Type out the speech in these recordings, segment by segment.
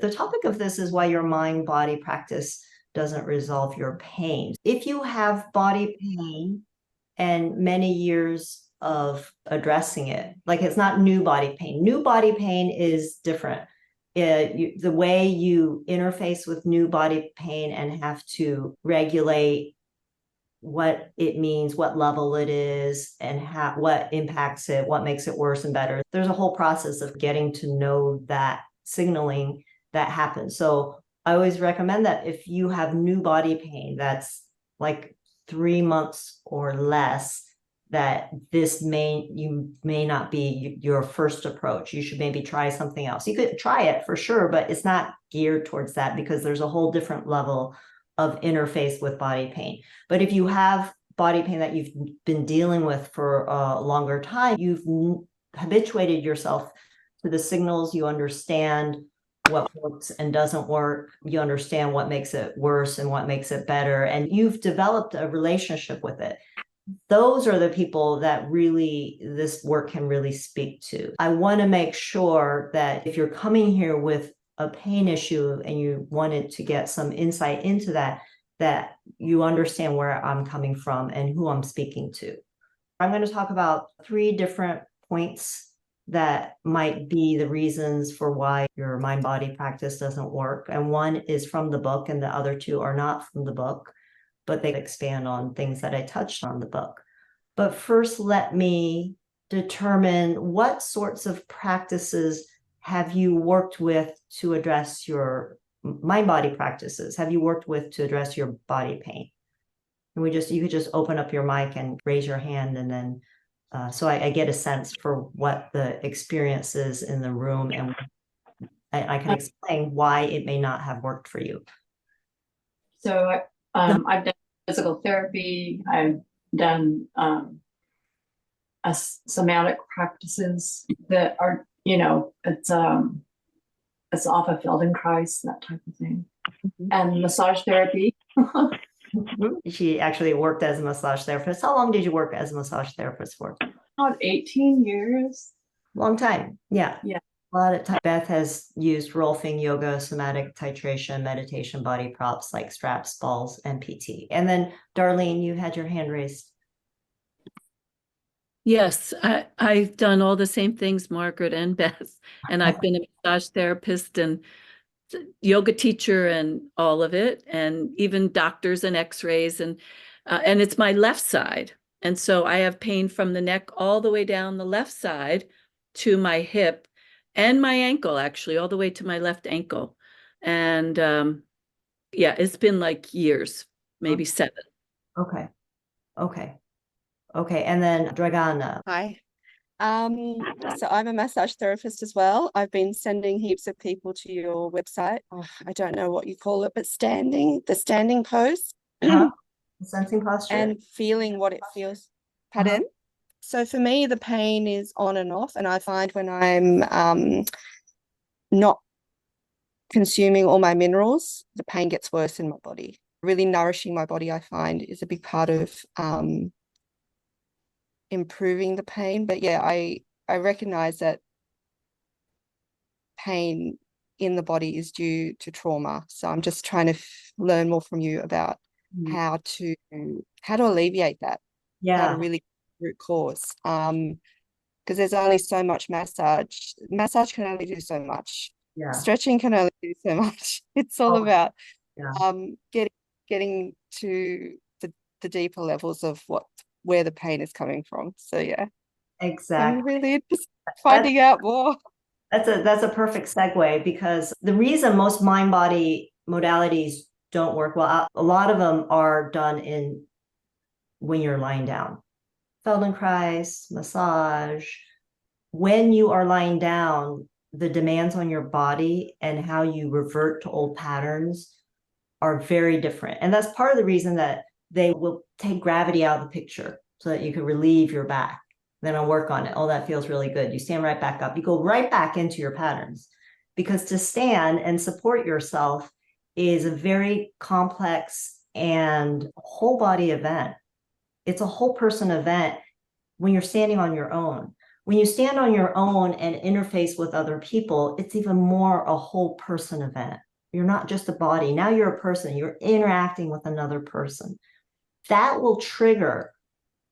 The topic of this is why your mind-body practice doesn't resolve your pain. If you have body pain and many years of addressing it, like it's not new body pain. New body pain is different. The way you interface with new body pain and have to regulate what it means, what level it is, and what impacts it, what makes it worse and better. There's a whole process of getting to know that signaling that happens. So I always recommend that if you have new body pain that's like 3 months or less, that you may not be your first approach. You should maybe try something else. You could try it for sure, but it's not geared towards that because there's a whole different level of interface with body pain. But if you have body pain that you've been dealing with for a longer time, you've habituated yourself to the signals, you understand what works and doesn't work, you understand what makes it worse and what makes it better, and you've developed a relationship with it. Those are the people that really this work can really speak to. I want to make sure that if you're coming here with a pain issue and you wanted to get some insight into that, that you understand where I'm coming from and who I'm speaking to. I'm going to talk about 3 different points that might be the reasons for why your mind-body practice doesn't work. And one is from the book and the other 2 are not from the book, but they expand on things that I touched on the book. But first, let me determine what sorts of practices have you worked with to address your mind-body practices? Have you worked with to address your body pain? And you could just open up your mic and raise your hand, and then so I get a sense for what the experience is in the room, and I can explain why it may not have worked for you. So I've done physical therapy. I've done somatic practices that are, it's off of Feldenkrais, that type of thing, and massage therapy. She actually worked as a massage therapist. How long did you work as a massage therapist for? About 18 years. Long time. Yeah. Yeah. A lot of time. Beth has used rolfing, yoga, somatic titration, meditation, body props like straps, balls, and PT. And then Darlene, you had your hand raised. Yes, I've done all the same things, Margaret and Beth, and I've been a massage therapist and yoga teacher and all of it, and even doctors and x-rays, and it's my left side. And so I have pain from the neck all the way down the left side to my hip and my ankle, actually, all the way to my left ankle. And yeah, it's been like years, maybe 7. Okay. And then Dragana. Hi. So I'm a massage therapist as well. I've been sending heaps of people to your website. Oh, I don't know what you call it, but the standing pose. Sensing posture. And feeling what it feels. Pardon? So for me, the pain is on and off, and I find when I'm not consuming all my minerals, the pain gets worse in my body. Really nourishing my body, I find, is a big part of improving the pain. But yeah, I recognize that pain in the body is due to trauma. So I'm just trying to learn more from you about how to alleviate that. How to really root cause. Because there's only so much massage. Massage can only do so much. Yeah. Stretching can only do so much. It's all about getting to the deeper levels of where the pain is coming from. So yeah. Exactly. I'm really just finding out more. That's a perfect segue, because the reason most mind-body modalities don't work well, a lot of them are done when you're lying down. Feldenkrais, massage. When you are lying down, the demands on your body and how you revert to old patterns are very different. And that's part of the reason that they will take gravity out of the picture so that you can relieve your back. Then I'll work on it. Oh, that feels really good. You stand right back up. You go right back into your patterns, because to stand and support yourself is a very complex and whole body event. It's a whole person event when you're standing on your own. When you stand on your own and interface with other people, it's even more a whole person event. You're not just a body. Now you're a person. You're interacting with another person. That will trigger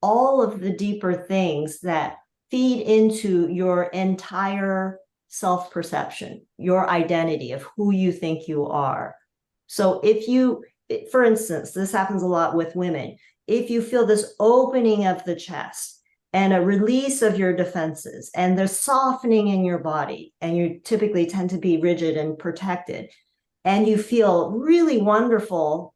all of the deeper things that feed into your entire self-perception, your identity of who you think you are. So if you, for instance, this happens a lot with women, if you feel this opening of the chest and a release of your defenses and the softening in your body, and you typically tend to be rigid and protected, and you feel really wonderful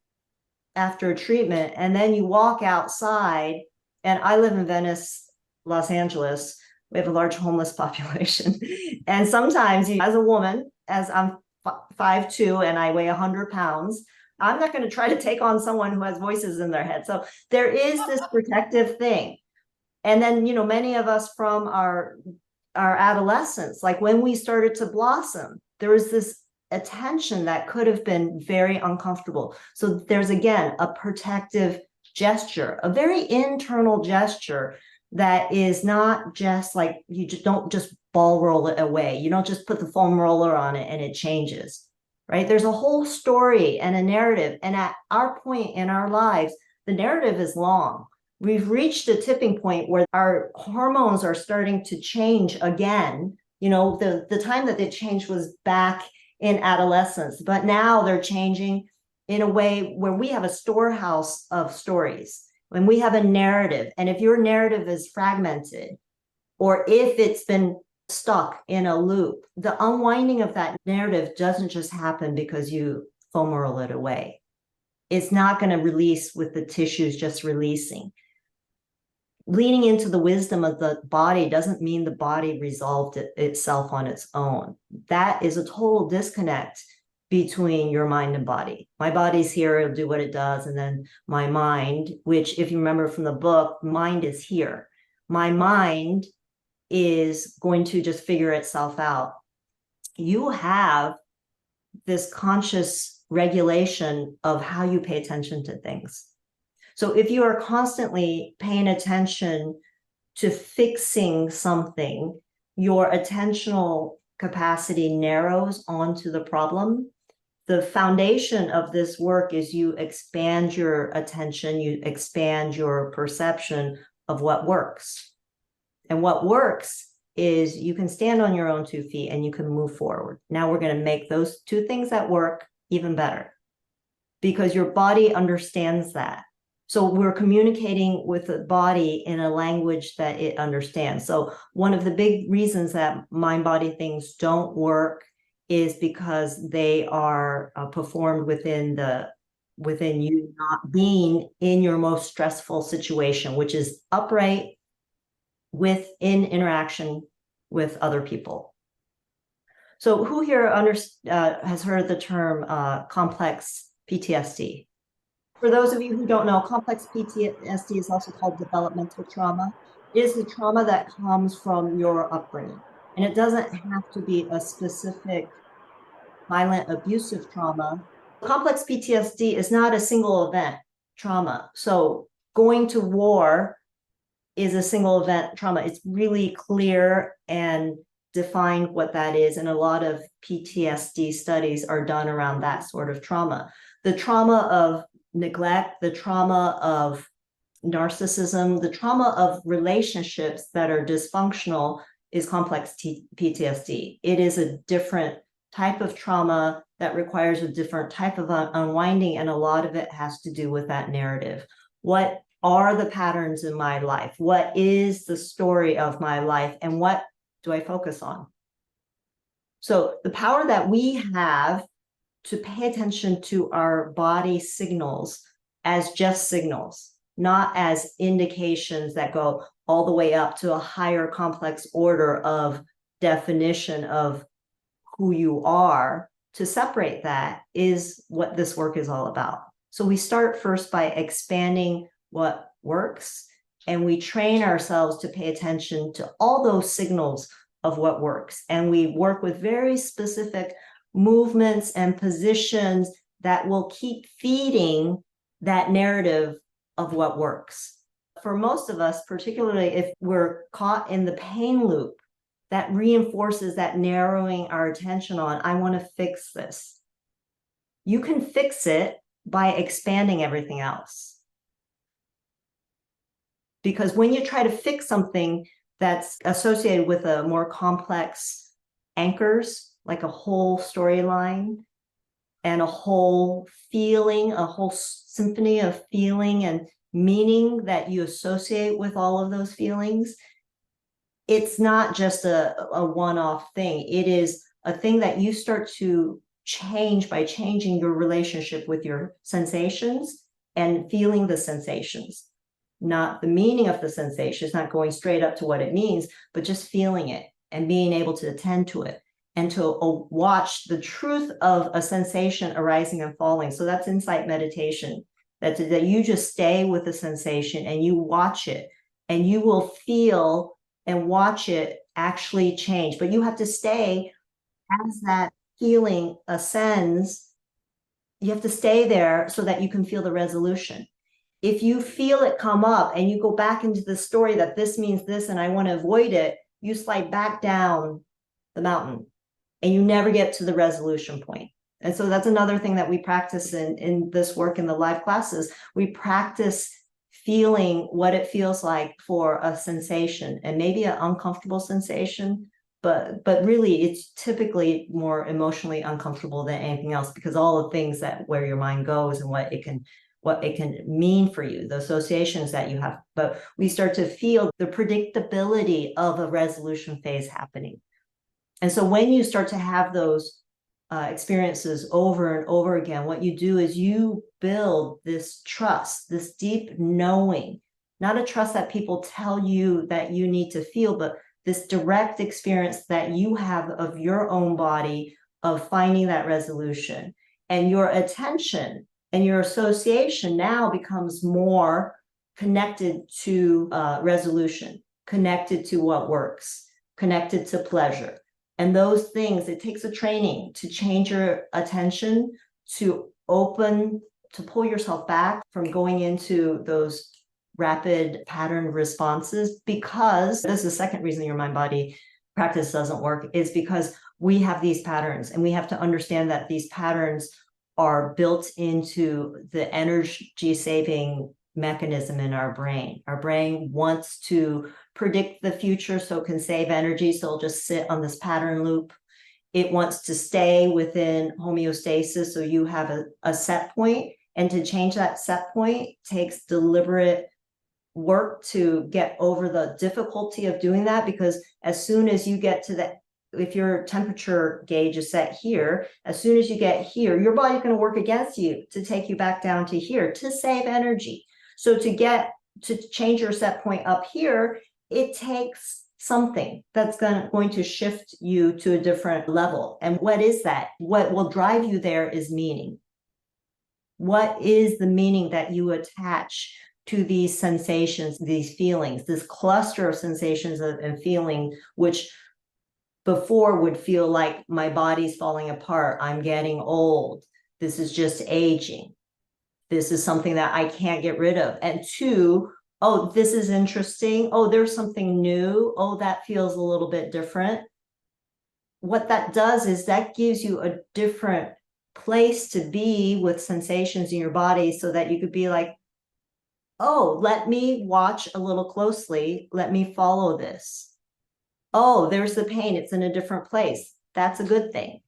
after a treatment, and then you walk outside, and I live in Venice, Los Angeles, we have a large homeless population. And sometimes you, as a woman, as I'm 5'2" and I weigh 100 pounds, I'm not going to try to take on someone who has voices in their head. So there is this protective thing. And then, you know, many of us from our adolescence, like when we started to blossom, there was this attention that could have been very uncomfortable. So there's, again, a protective gesture, a very internal gesture that is not just like, you just don't just ball roll it away. You don't just put the foam roller on it and it changes, right? There's a whole story and a narrative. And at our point in our lives, the narrative is long. We've reached a tipping point where our hormones are starting to change again. You know, the time that they changed was back in adolescence, but now they're changing in a way where we have a storehouse of stories, when we have a narrative. And if your narrative is fragmented, or if it's been stuck in a loop, the unwinding of that narrative doesn't just happen because you foam roll it away. It's not going to release with the tissues just releasing. Leaning into the wisdom of the body doesn't mean the body resolved itself on its own. That is a total disconnect between your mind and body. My body's here, it'll do what it does. And then my mind, which, if you remember from the book, mind is here. My mind is going to just figure itself out. You have this conscious regulation of how you pay attention to things. So if you are constantly paying attention to fixing something, your attentional capacity narrows onto the problem. The foundation of this work is you expand your attention, you expand your perception of what works. And what works is you can stand on your own 2 feet and you can move forward. Now we're going to make those 2 things that work even better, because your body understands that. So we're communicating with the body in a language that it understands. So one of the big reasons that mind-body things don't work is because they are performed within you not being in your most stressful situation, which is upright within interaction with other people. So who here has heard the term complex PTSD? For those of you who don't know, complex PTSD is also called developmental trauma. It is the trauma that comes from your upbringing. And it doesn't have to be a specific violent, abusive trauma. Complex PTSD is not a single event trauma. So going to war is a single event trauma. It's really clear and defined what that is. And a lot of PTSD studies are done around that sort of trauma. The trauma of neglect, the trauma of narcissism, the trauma of relationships that are dysfunctional is complex PTSD. It is a different type of trauma that requires a different type of unwinding, and a lot of it has to do with that narrative. What are the patterns in my life? What is the story of my life? And what do I focus on? So the power that we have to pay attention to our body signals as just signals, not as indications that go all the way up to a higher complex order of definition of who you are, to separate that is what this work is all about. So we start first by expanding what works, and we train ourselves to pay attention to all those signals of what works. And we work with very specific movements and positions that will keep feeding that narrative of what works. For most of us, particularly if we're caught in the pain loop, that reinforces that narrowing our attention on, I want to fix this. You can fix it by expanding everything else. Because when you try to fix something that's associated with a more complex anchors, like a whole storyline and a whole feeling, a whole symphony of feeling and meaning that you associate with all of those feelings, it's not just a one-off thing. It is a thing that you start to change by changing your relationship with your sensations and feeling the sensations, not the meaning of the sensation. It's not going straight up to what it means, but just feeling it and being able to attend to it and to watch the truth of a sensation arising and falling. So that's insight meditation, that you just stay with the sensation and you watch it, and you will feel and watch it actually change. But you have to stay as that feeling ascends. You have to stay there so that you can feel the resolution. If you feel it come up and you go back into the story that this means this and I want to avoid it, you slide back down the mountain and you never get to the resolution point. And so that's another thing that we practice in this work in the live classes. We practice feeling what it feels like for a sensation, and maybe an uncomfortable sensation, but really it's typically more emotionally uncomfortable than anything else, because all the things that where your mind goes and what it can mean for you, the associations that you have. But we start to feel the predictability of a resolution phase happening. And so when you start to have those experiences over and over again, what you do is you build this trust, this deep knowing, not a trust that people tell you that you need to feel, but this direct experience that you have of your own body, of finding that resolution. And your attention and your association now becomes more connected to resolution, connected to what works, connected to pleasure. And those things, it takes a training to change your attention, to pull yourself back from going into those rapid pattern responses, because this is the second reason your mind-body practice doesn't work, is because we have these patterns, and we have to understand that these patterns are built into the energy-saving mechanism in our brain. Our brain wants to predict the future so it can save energy, so it'll just sit on this pattern loop. It wants to stay within homeostasis, so you have a set point, and to change that set point takes deliberate work to get over the difficulty of doing that, because as soon as you get to that, if your temperature gauge is set here, as soon as you get here, your body's going to work against you to take you back down to here to save energy. So to change your set point up here, it takes something that's going to shift you to a different level. And what is that? What will drive you there is meaning. What is the meaning that you attach to these sensations, these feelings, this cluster of sensations and feeling, which before would feel like my body's falling apart, I'm getting old, this is just aging, this is something that I can't get rid of. And two, oh, this is interesting, oh, there's something new, oh, that feels a little bit different. What that does is that gives you a different place to be with sensations in your body, so that you could be like, oh, let me watch a little closely, let me follow this. Oh, there's the pain, it's in a different place. That's a good thing,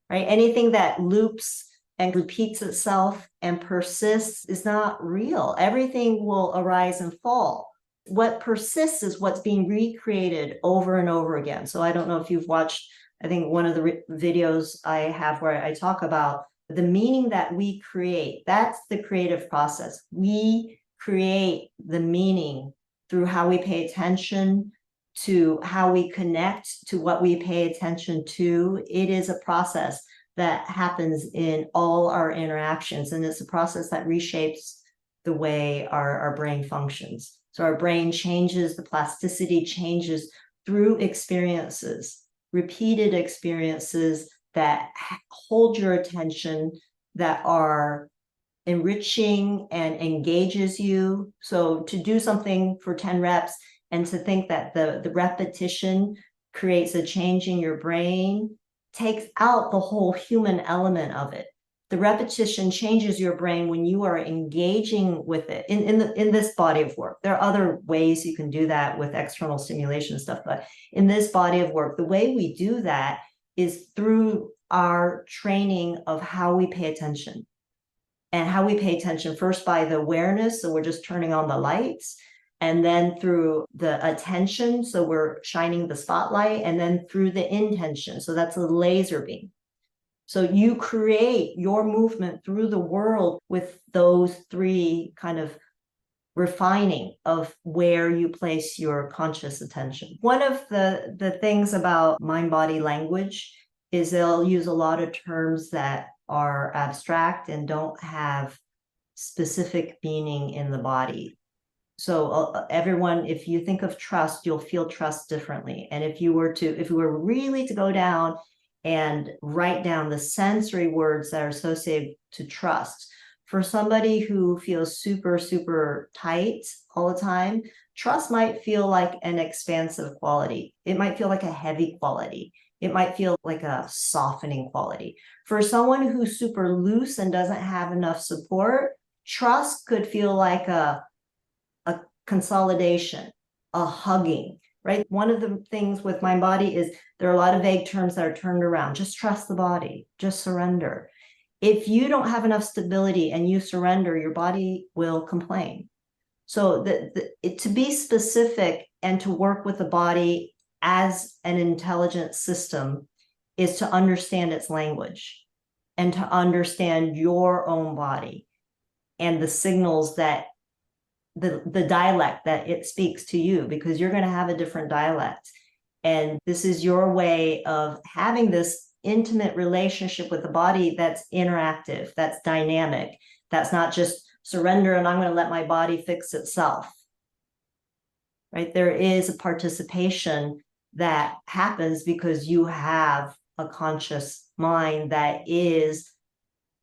right? Anything that loops and repeats itself and persists is not real. Everything will arise and fall. What persists is what's being recreated over and over again. So I don't know if you've watched, I think one of the videos I have where I talk about the meaning that we create. That's the creative process. We create the meaning through how we pay attention to how we connect to what we pay attention to. It is a process that happens in all our interactions, and it's a process that reshapes the way our brain functions. So our brain changes, the plasticity changes through experiences, repeated experiences that hold your attention, that are enriching and engages you. So to do something for 10 reps and to think that the repetition creates a change in your brain takes out the whole human element of it. The repetition changes your brain when you are engaging with it in this body of work. There are other ways you can do that with external stimulation stuff, but in this body of work, the way we do that is through our training of how we pay attention. And how we pay attention first by the awareness, so we're just turning on the lights, and then through the attention, so we're shining the spotlight, and then through the intention, so that's a laser beam. So you create your movement through the world with those three kind of refining of where you place your conscious attention. One of the things about mind-body language is they'll use a lot of terms that are abstract and don't have specific meaning in the body. So everyone, if you think of trust, you'll feel trust differently. And if we were really to go down and write down the sensory words that are associated to trust, for somebody who feels super, super tight all the time, trust might feel like an expansive quality. It might feel like a heavy quality. It might feel like a softening quality. For someone who's super loose and doesn't have enough support, trust could feel like a consolidation, a hugging, right? One of the things with mind body is there are a lot of vague terms that are turned around. Just trust the body, just surrender. If you don't have enough stability and you surrender, your body will complain. So to be specific and to work with the body as an intelligent system is to understand its language and to understand your own body and the signals that the dialect that it speaks to you, because you're going to have a different dialect. And this is your way of having this intimate relationship with the body that's interactive, that's dynamic, that's not just surrender and I'm going to let my body fix itself. Right? There is a participation that happens because you have a conscious mind that is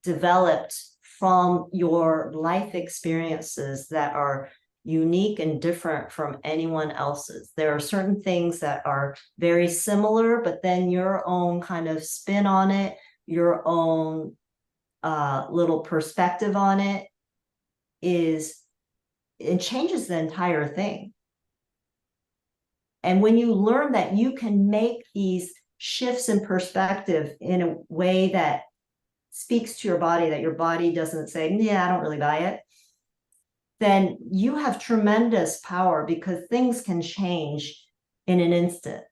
developed from your life experiences that are unique and different from anyone else's. There are certain things that are very similar, but then your own kind of spin on it, your own little perspective on it changes the entire thing. And when you learn that you can make these shifts in perspective in a way that speaks to your body, that your body doesn't say, yeah, I don't really buy it, then you have tremendous power because things can change in an instant.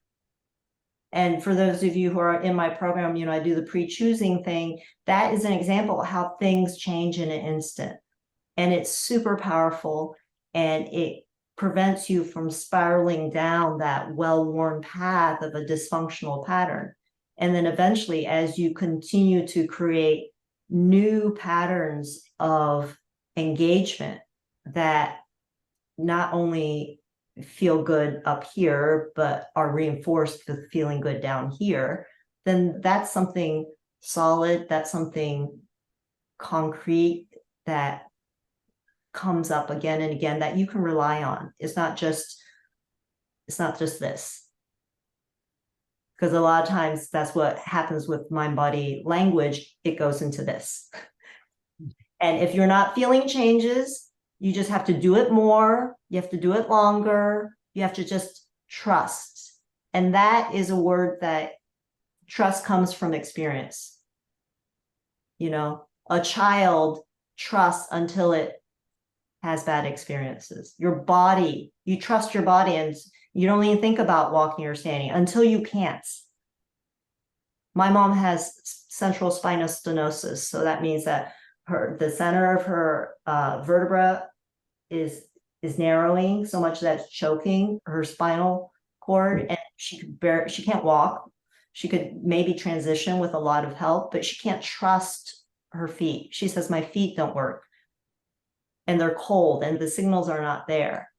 And for those of you who are in my program, I do the pre-choosing thing. That is an example of how things change in an instant. And it's super powerful, and it prevents you from spiraling down that well-worn path of a dysfunctional pattern. And then eventually, as you continue to create new patterns of engagement that not only feel good up here, but are reinforced with feeling good down here, then that's something solid, that's something concrete that comes up again and again that you can rely on. It's not just this. Because a lot of times that's what happens with mind body language. It goes into this. And if you're not feeling changes, you just have to do it more. You have to do it longer. You have to just trust. And that is a word that trust comes from experience. A child trusts until it has bad experiences. Your body, you trust your body, and you don't even think about walking or standing until you can't. My mom has central spinal stenosis, so that means that the center of her vertebra is narrowing so much that it's choking her spinal cord, and she can't walk. She could maybe transition with a lot of help, but she can't trust her feet. She says, my feet don't work, and they're cold, and the signals are not there.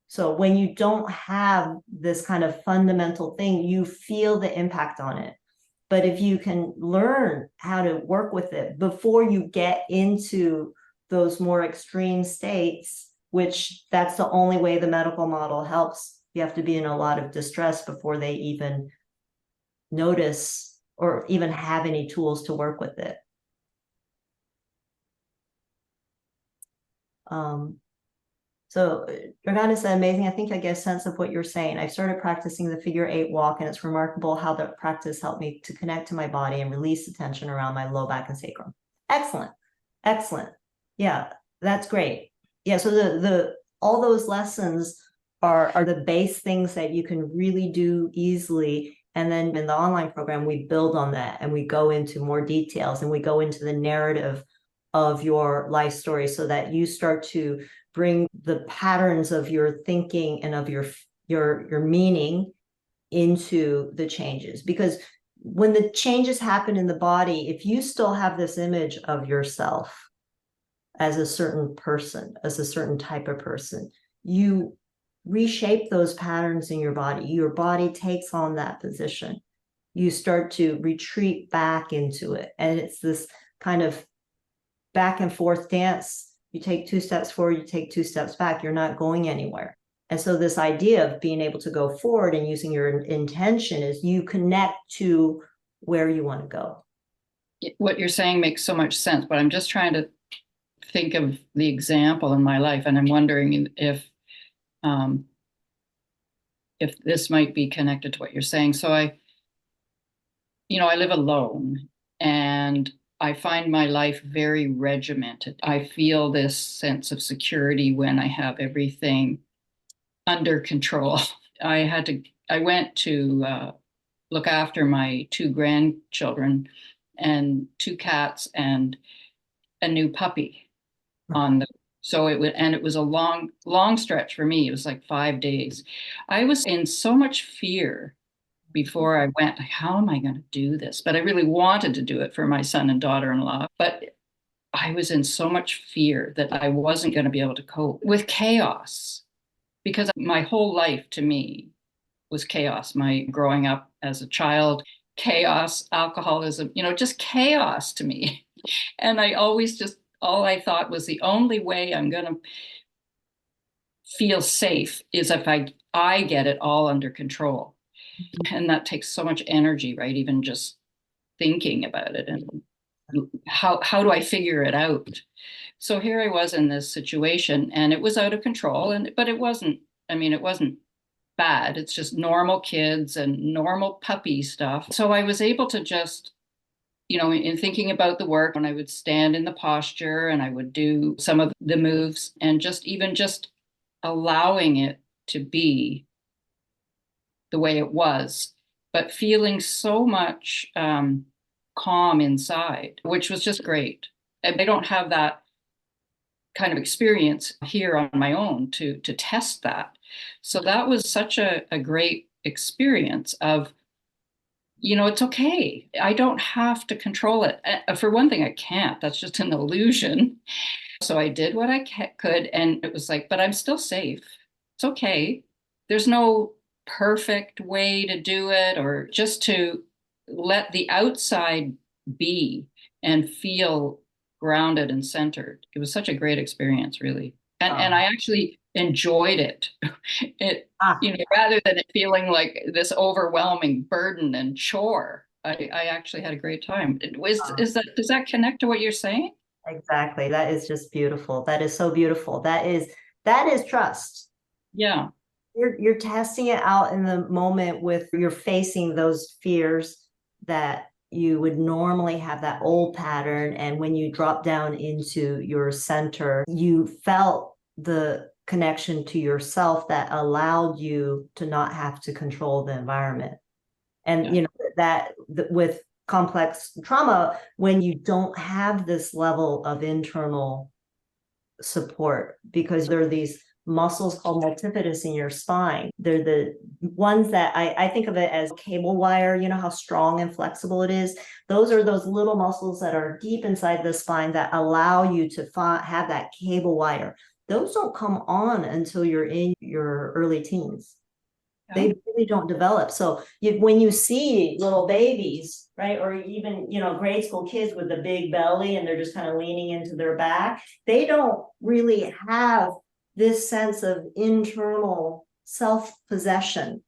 So when you don't have this kind of fundamental thing, you feel the impact on it. But if you can learn how to work with it before you get into those more extreme states, which that's the only way the medical model helps. You have to be in a lot of distress before they even notice or even have any tools to work with it. So Dragana is amazing. I think I get a sense of what you're saying. I started practicing the figure 8 walk, and it's remarkable how the practice helped me to connect to my body and release the tension around my low back and sacrum. Excellent. Excellent. Yeah, that's great. Yeah, so the all those lessons are the base things that you can really do easily. And then in the online program, we build on that and we go into more details and we go into the narrative of your life story so that you start to bring the patterns of your thinking and of your meaning into the changes. Because when the changes happen in the body, if you still have this image of yourself as a certain person, as a certain type of person, you reshape those patterns in your body. Your body takes on that position. You start to retreat back into it. And it's this kind of back and forth dance. You take 2 steps forward, you take 2 steps back, you're not going anywhere. And so this idea of being able to go forward and using your intention is you connect to where you want to go. What you're saying makes so much sense, but I'm just trying to think of the example in my life, and I'm wondering if this might be connected to what you're saying. So I live alone, and I find my life very regimented. I feel this sense of security when I have everything under control. I went to look after my 2 grandchildren and 2 cats and a new puppy so it was a long stretch for me. It was like 5 days. I was in so much fear before I went, like, how am I going to do this? But I really wanted to do it for my son and daughter-in-law. But I was in so much fear that I wasn't going to be able to cope with chaos, because my whole life to me was chaos. My growing up as a child, chaos, alcoholism, just chaos to me. And I always all I thought was the only way I'm going to feel safe is if I get it all under control. And that takes so much energy, right? Even just thinking about it and how do I figure it out? So here I was in this situation, and it was out of control, but it wasn't bad. It's just normal kids and normal puppy stuff. So I was able to just, in thinking about the work, when I would stand in the posture and I would do some of the moves, and just allowing it to be the way it was, but feeling so much calm inside, which was just great. And I don't have that kind of experience here on my own to test that. So that was such a great experience of, it's okay. I don't have to control it. For one thing, I can't. That's just an illusion. So I did what I could, and it was like, but I'm still safe. It's okay. There's no perfect way to do it, or just to let the outside be and feel grounded and centered. It was such a great experience, really. And I actually enjoyed it. Rather than it feeling like this overwhelming burden and chore, I actually had a great time. Does that connect to what you're saying? Exactly. That is just beautiful. That is so beautiful. That is trust. Yeah. You're testing it out in the moment you're facing those fears that you would normally have, that old pattern. And when you drop down into your center, you felt the connection to yourself that allowed you to not have to control the environment. And, with complex trauma, when you don't have this level of internal support, because there are these muscles called multifidus in your spine. They're the ones that I think of it as cable wire. You know how strong and flexible it is? Those are those little muscles that are deep inside the spine that allow you to have that cable wire. Those don't come on until you're in your early teens. Yeah. They really don't develop. So when you see little babies right? Or even, grade school kids with the big belly and they're just kind of leaning into their back. They don't really have this sense of internal self-possession.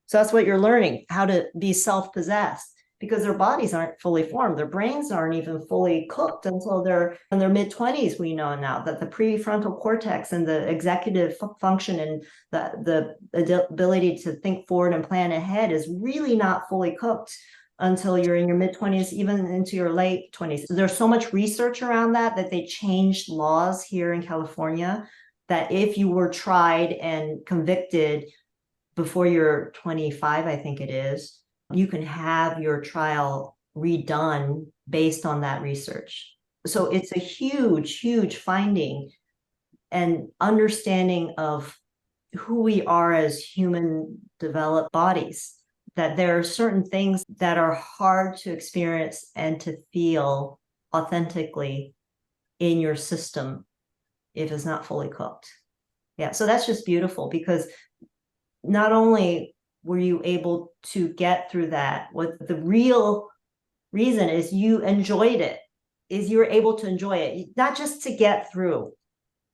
So that's what you're learning, how to be self-possessed, because their bodies aren't fully formed. Their brains aren't even fully cooked until they're in their mid-20s. We know now that the prefrontal cortex and the executive function and the ability to think forward and plan ahead is really not fully cooked until you're in your mid-20s, even into your late 20s. So there's so much research around that they changed laws here in California that if you were tried and convicted before you're 25, I think it is, you can have your trial redone based on that research. So it's a huge, huge finding and understanding of who we are as human developed bodies, that there are certain things that are hard to experience and to feel authentically in your system if it's not fully cooked. Yeah, so that's just beautiful, because not only were you able to get through that, what the real reason is you enjoyed it, is you were able to enjoy it, not just to get through.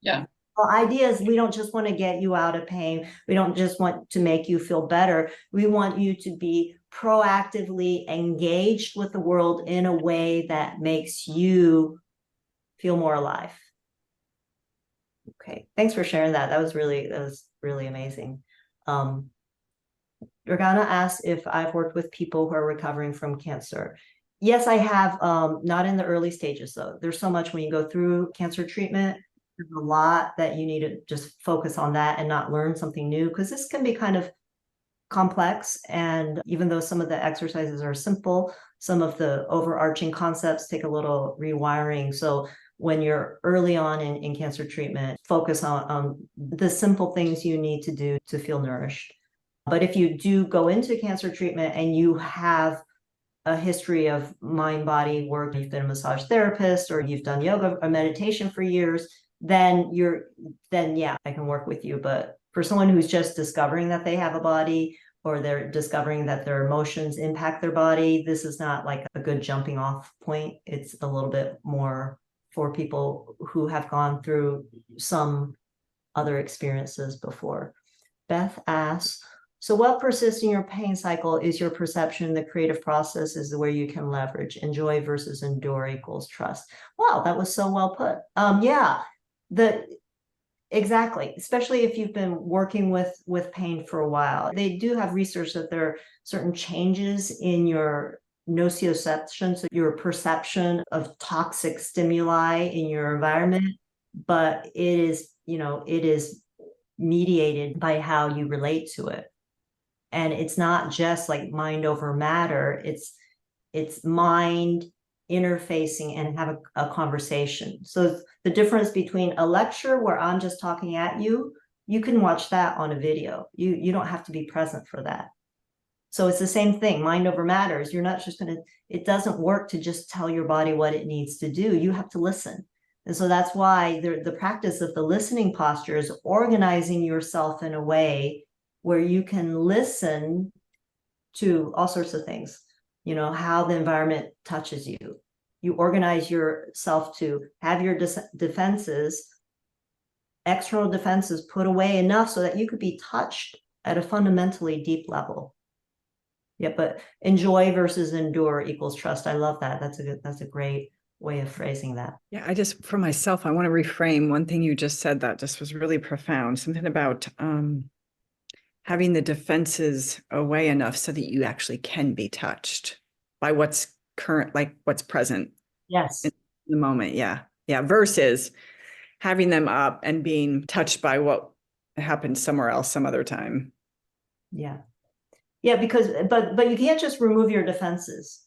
Yeah. The idea is we don't just want to get you out of pain. We don't just want to make you feel better. We want you to be proactively engaged with the world in a way that makes you feel more alive. Okay, thanks for sharing that. That was really amazing. Dragana asked if I've worked with people who are recovering from cancer. Yes, I have, not in the early stages though. There's so much when you go through cancer treatment. There's a lot that you need to just focus on that and not learn something new, because this can be kind of complex. And even though some of the exercises are simple, some of the overarching concepts take a little rewiring. So when you're early on in cancer treatment, focus on the simple things you need to do to feel nourished. But if you do go into cancer treatment and you have a history of mind-body work, you've been a massage therapist or you've done yoga or meditation for years, then yeah, I can work with you. But for someone who's just discovering that they have a body, or they're discovering that their emotions impact their body, this is not like a good jumping off point. It's a little bit more for people who have gone through some other experiences before. Beth asks, so what persists in your pain cycle is your perception the creative process is where you can leverage. Enjoy versus endure equals trust. Wow, that was so well put. Yeah, exactly. Especially if you've been working with pain for a while. They do have research that there are certain changes in your nociception, so your perception of toxic stimuli in your environment, but it is mediated by how you relate to it. And it's not just like mind over matter, it's mind interfacing and have a conversation. So the difference between a lecture where I'm just talking at you, you can watch that on a video. You don't have to be present for that. So it's the same thing, mind over matters. You're not just it doesn't work to just tell your body what it needs to do. You have to listen. And so that's why the practice of the listening posture is organizing yourself in a way where you can listen to all sorts of things, how the environment touches you. You organize yourself to have your external defenses put away enough so that you could be touched at a fundamentally deep level. Yeah, but enjoy versus endure equals trust. I love that. That's a great way of phrasing that. Yeah, for myself, I want to reframe one thing you just said that just was really profound. Something about having the defenses away enough so that you actually can be touched by what's current, like what's present. Yes. In the moment. Yeah. Yeah. Versus having them up and being touched by what happened somewhere else, some other time. Yeah. Yeah, but you can't just remove your defenses,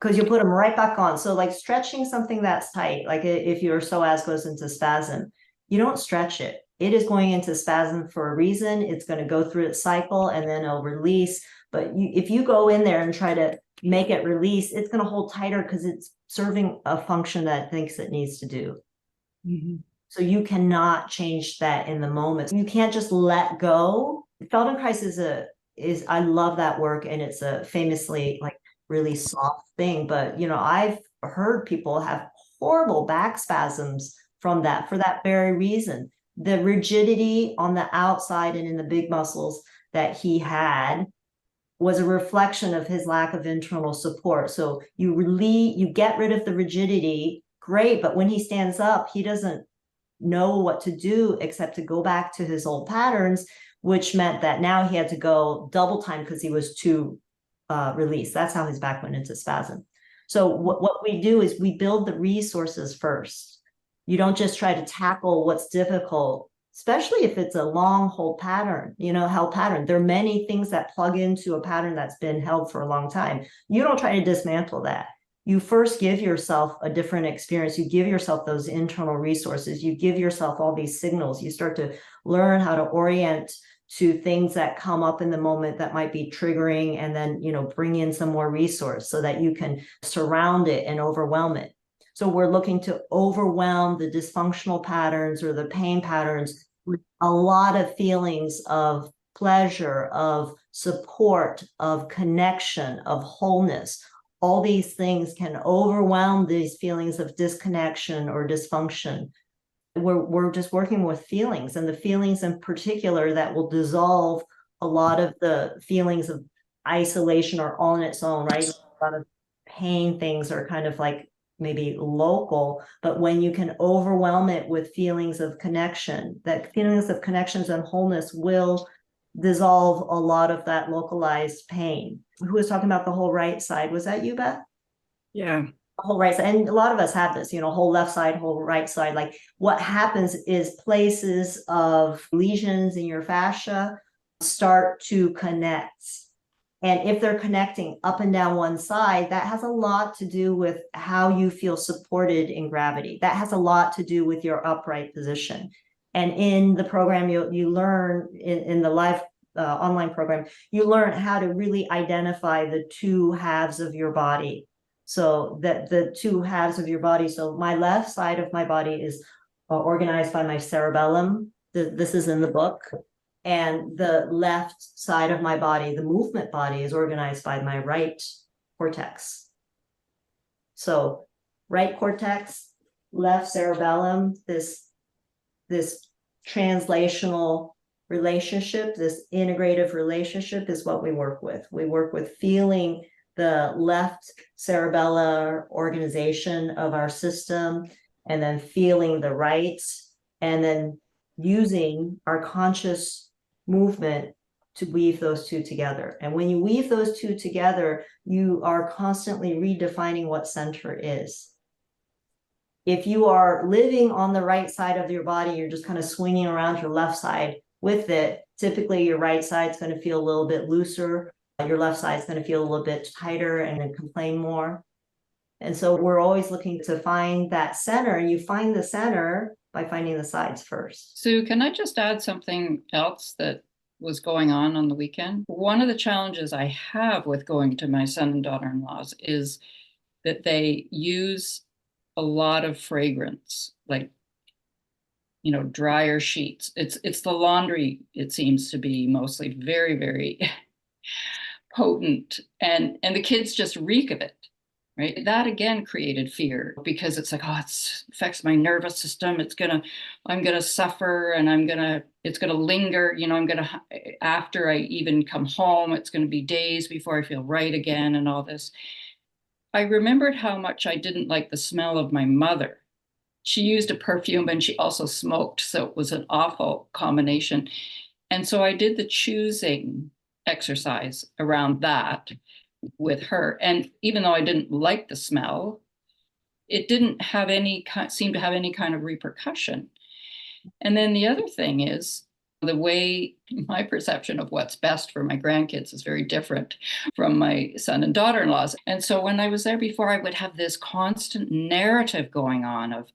because you put them right back on. So like stretching something that's tight, like if your psoas goes into spasm, you don't stretch it. It is going into spasm for a reason. It's going to go through its cycle and then it'll release. But if you go in there and try to make it release, it's going to hold tighter because it's serving a function that it thinks it needs to do. Mm-hmm. So you cannot change that in the moment. You can't just let go. Feldenkrais is I love that work, and it's a famously like really soft thing. But, I've heard people have horrible back spasms from that for that very reason. The rigidity on the outside and in the big muscles that he had was a reflection of his lack of internal support. So you get rid of the rigidity, great, but when he stands up, he doesn't know what to do except to go back to his old patterns, which meant that now he had to go double time because he was too released. That's how his back went into spasm. So what we do is we build the resources first. You don't just try to tackle what's difficult, especially if it's a long hold pattern, held pattern. There are many things that plug into a pattern that's been held for a long time. You don't try to dismantle that. You first give yourself a different experience. You give yourself those internal resources. You give yourself all these signals. You start to learn how to orient to things that come up in the moment that might be triggering, and then, bring in some more resource so that you can surround it and overwhelm it. So we're looking to overwhelm the dysfunctional patterns or the pain patterns with a lot of feelings of pleasure, of support, of connection, of wholeness. All these things can overwhelm these feelings of disconnection or dysfunction. We're just working with feelings, and the feelings in particular that will dissolve a lot of the feelings of isolation or on its own, right? A lot of pain things are kind of like maybe local, but when you can overwhelm it with feelings of connection, that feelings of connections and wholeness will dissolve a lot of that localized pain. Who was talking about the whole right side? Was that you, Beth? Yeah. Whole right side, and a lot of us have this, whole left side, whole right side. Like what happens is places of lesions in your fascia start to connect. And if they're connecting up and down one side, that has a lot to do with how you feel supported in gravity. That has a lot to do with your upright position. And in the program, you learn in the live online program, you learn how to really identify the two halves of your body. So that the two halves of your body. So my left side of my body is organized by my cerebellum. This is in the book. And the left side of my body, the movement body, is organized by my right cortex. So right cortex, left cerebellum, this translational relationship, this integrative relationship is what we work with. We work with feeling the left cerebellar organization of our system, and then feeling the right, and then using our conscious movement to weave those two together. And when you weave those two together, you are constantly redefining what center is. If you are living on the right side of your body, you're just kind of swinging around your left side with it. Typically, your right side is going to feel a little bit looser. Your left side is going to feel a little bit tighter and then complain more. And so we're always looking to find that center, and you find the center by finding the sides first. Sue, can I just add something else that was going on the weekend? One of the challenges I have with going to my son and daughter-in-laws is that they use a lot of fragrance, like, dryer sheets. It's the laundry, it seems to be mostly very, very potent, and the kids just reek of it. Right. That again created fear, because it's like, oh, it affects my nervous system. I'm gonna suffer, and it's gonna linger. After I even come home, it's gonna be days before I feel right again, and all this. I remembered how much I didn't like the smell of my mother. She used a perfume and she also smoked, so it was an awful combination. And so I did the choosing exercise around that with her. And even though I didn't like the smell, it didn't have seem to have any kind of repercussion. And then the other thing is, the way my perception of what's best for my grandkids is very different from my son and daughter-in-laws. And so when I was there before, I would have this constant narrative going on of,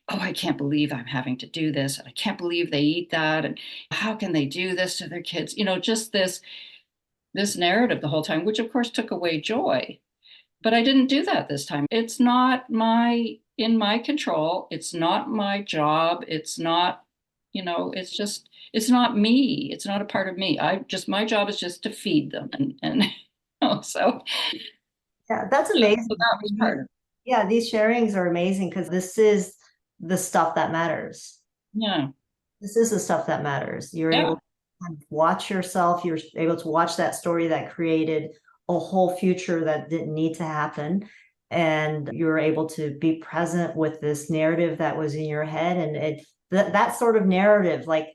oh, I can't believe I'm having to do this. And I can't believe they eat that. And how can they do this to their kids? Just this narrative the whole time, which of course took away joy. But I didn't do that this time. It's not in my control. It's not my job. It's not, it's not me. It's not a part of me. My job is just to feed them. And so Yeah, that's amazing. So that was part of it. Yeah, these sharings are amazing because this is the stuff that matters. Yeah. This is the stuff that matters. You're Yeah. able to kind of watch yourself. You're able to watch that story that created a whole future that didn't need to happen. And you're able to be present with this narrative that was in your head. And that sort of narrative, like,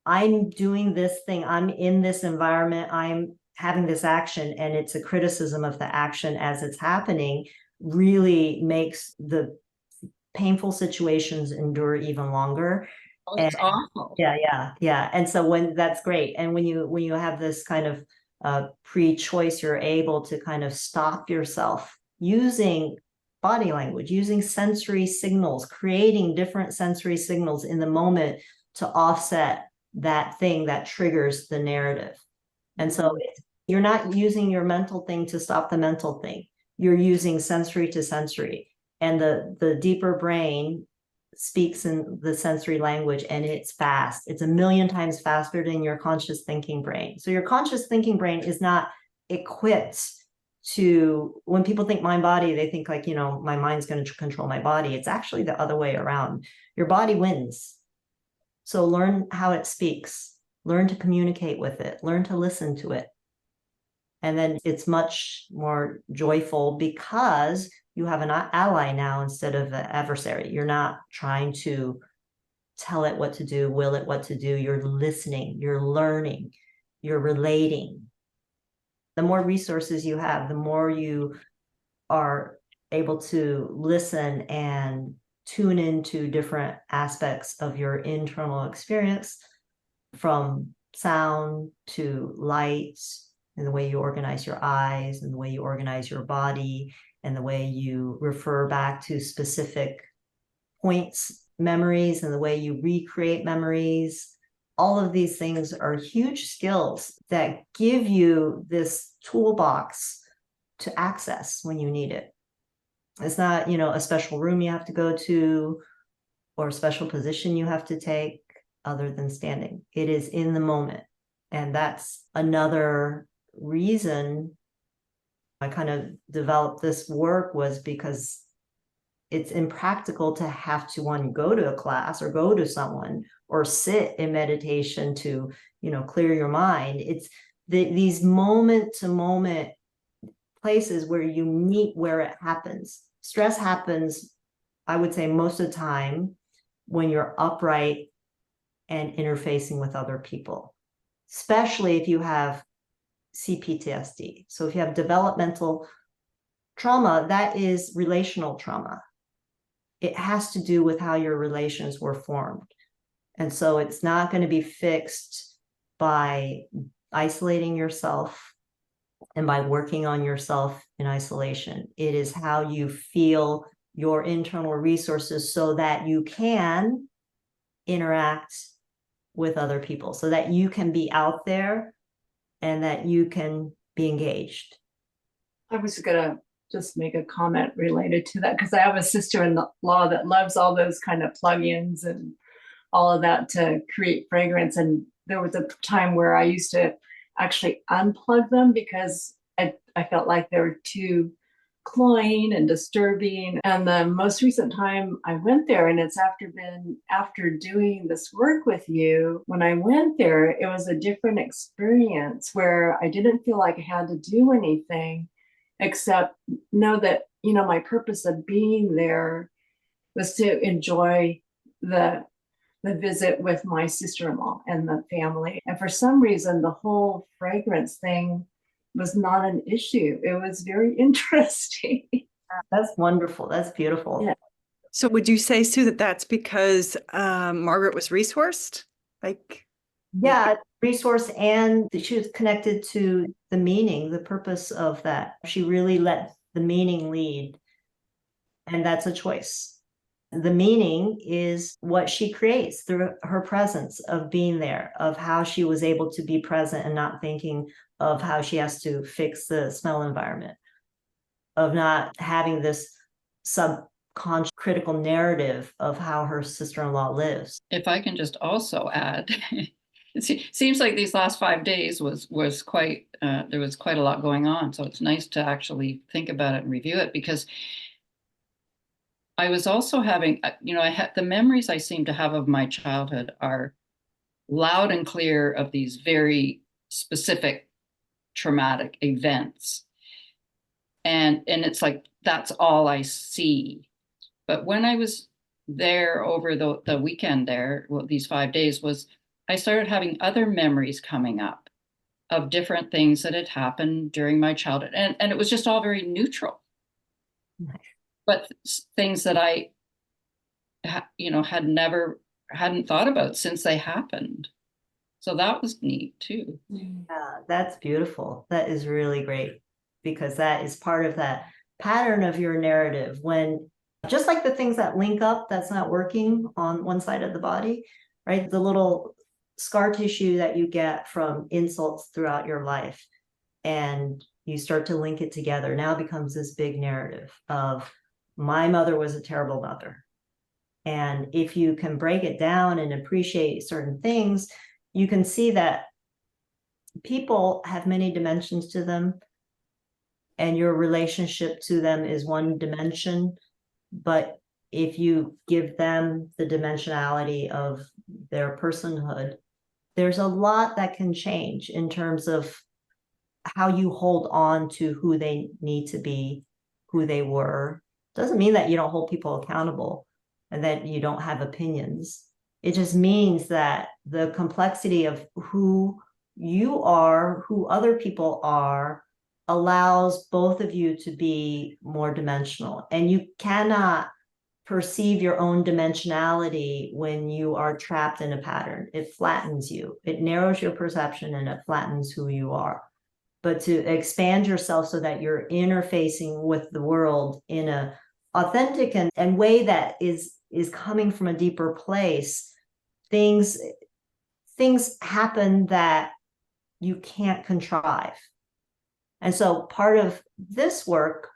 I'm doing this thing, I'm in this environment, I'm having this action, and it's a criticism of the action as it's happening, really makes the painful situations endure even longer. Oh, it's awful. Yeah. And so when that's great. And when you have this kind of pre-choice, you're able to kind of stop yourself using body language, using sensory signals, creating different sensory signals in the moment to offset that thing that triggers the narrative. And so you're not using your mental thing to stop the mental thing. You're using sensory to sensory. And the deeper brain speaks in the sensory language, and it's fast. It's 1,000,000 times faster than your conscious thinking brain. So your conscious thinking brain is not equipped to, when people think mind body, they think like, my mind's going to control my body. It's actually the other way around. Your body wins. So learn how it speaks, learn to communicate with it, learn to listen to it. And then it's much more joyful because you have an ally now instead of an adversary. You're not trying to tell it what to do, will it what to do. You're listening, you're learning, you're relating. The more resources you have, the more you are able to listen and tune into different aspects of your internal experience, from sound to light, and the way you organize your eyes, and the way you organize your body, and the way you refer back to specific points, memories, and the way you recreate memories. All of these things are huge skills that give you this toolbox to access when you need it. It's not, a special room you have to go to or a special position you have to take other than standing. It is in the moment. And that's another reason I kind of developed this work, was because it's impractical to have to go to a class or go to someone or sit in meditation to, clear your mind. It's these moment to moment places where you meet, where it happens. Stress happens, I would say, most of the time when you're upright and interfacing with other people, especially if you have CPTSD. So if you have developmental trauma, that is relational trauma. It has to do with how your relations were formed. And so it's not going to be fixed by isolating yourself and by working on yourself in isolation. It is how you feel your internal resources so that you can interact with other people, so that you can be out there and that you can be engaged. I was gonna just make a comment related to that, because I have a sister-in-law that loves all those kind of plugins and all of that to create fragrance. And there was a time where I used to actually unplug them because I felt like they were too cloying and disturbing. And the most recent time I went there, and it's after doing this work with you, when I went there, it was a different experience where I didn't feel like I had to do anything except know that, my purpose of being there was to enjoy the visit with my sister-in-law and the family. And for some reason, the whole fragrance thing was not an issue. It was very interesting. That's wonderful. That's beautiful. Yeah. So would you say, Sue, that that's because Margaret was resourced? Yeah, resource, and she was connected to the meaning, the purpose of that. She really let the meaning lead. And that's a choice. The meaning is what she creates through her presence of being there, of how she was able to be present and not thinking of how she has to fix the smell environment, of not having this subconscious critical narrative of how her sister-in-law lives. If I can just also add, seems like these last 5 days was quite there was quite a lot going on. So it's nice to actually think about it and review it, because I was also having, I had the memories I seem to have of my childhood are loud and clear of these very specific traumatic events. And it's like, that's all I see. But when I was there over the weekend there, well, these 5 days, was I started having other memories coming up of different things that had happened during my childhood. And it was just all very neutral. Nice. But things that I, hadn't thought about since they happened. So that was neat too. Yeah, that's beautiful. That is really great, because that is part of that pattern of your narrative. When, just like the things that link up that's not working on one side of the body, right? The little scar tissue that you get from insults throughout your life, and you start to link it together, now becomes this big narrative of, my mother was a terrible mother. And if you can break it down and appreciate certain things, you can see that people have many dimensions to them, and your relationship to them is one dimension. But if you give them the dimensionality of their personhood, there's a lot that can change in terms of how you hold on to who they need to be, who they were. Doesn't mean that you don't hold people accountable and that you don't have opinions. It just means that the complexity of who you are, who other people are, allows both of you to be more dimensional. And you cannot perceive your own dimensionality when you are trapped in a pattern. It flattens you. It narrows your perception and it flattens who you are. But to expand yourself so that you're interfacing with the world in a authentic and way that is coming from a deeper place, things happen that you can't contrive. And so part of this work,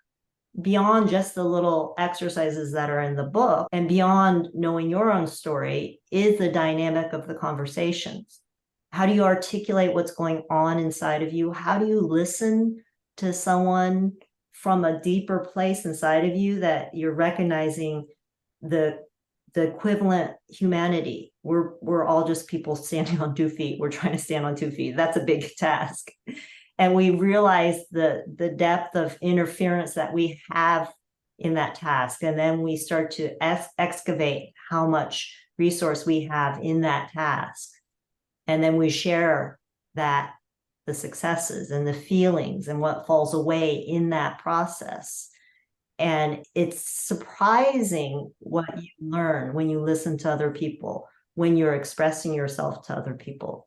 beyond just the little exercises that are in the book and beyond knowing your own story, is the dynamic of the conversations. How do you articulate what's going on inside of you? How do you listen to someone from a deeper place inside of you, that you're recognizing the equivalent humanity? We're all just people standing on 2 feet. We're trying to stand on 2 feet. That's a big task. And we realize the depth of interference that we have in that task. And then we start to excavate how much resource we have in that task. And then we share that, the successes and the feelings and what falls away in that process. And it's surprising what you learn when you listen to other people, when you're expressing yourself to other people.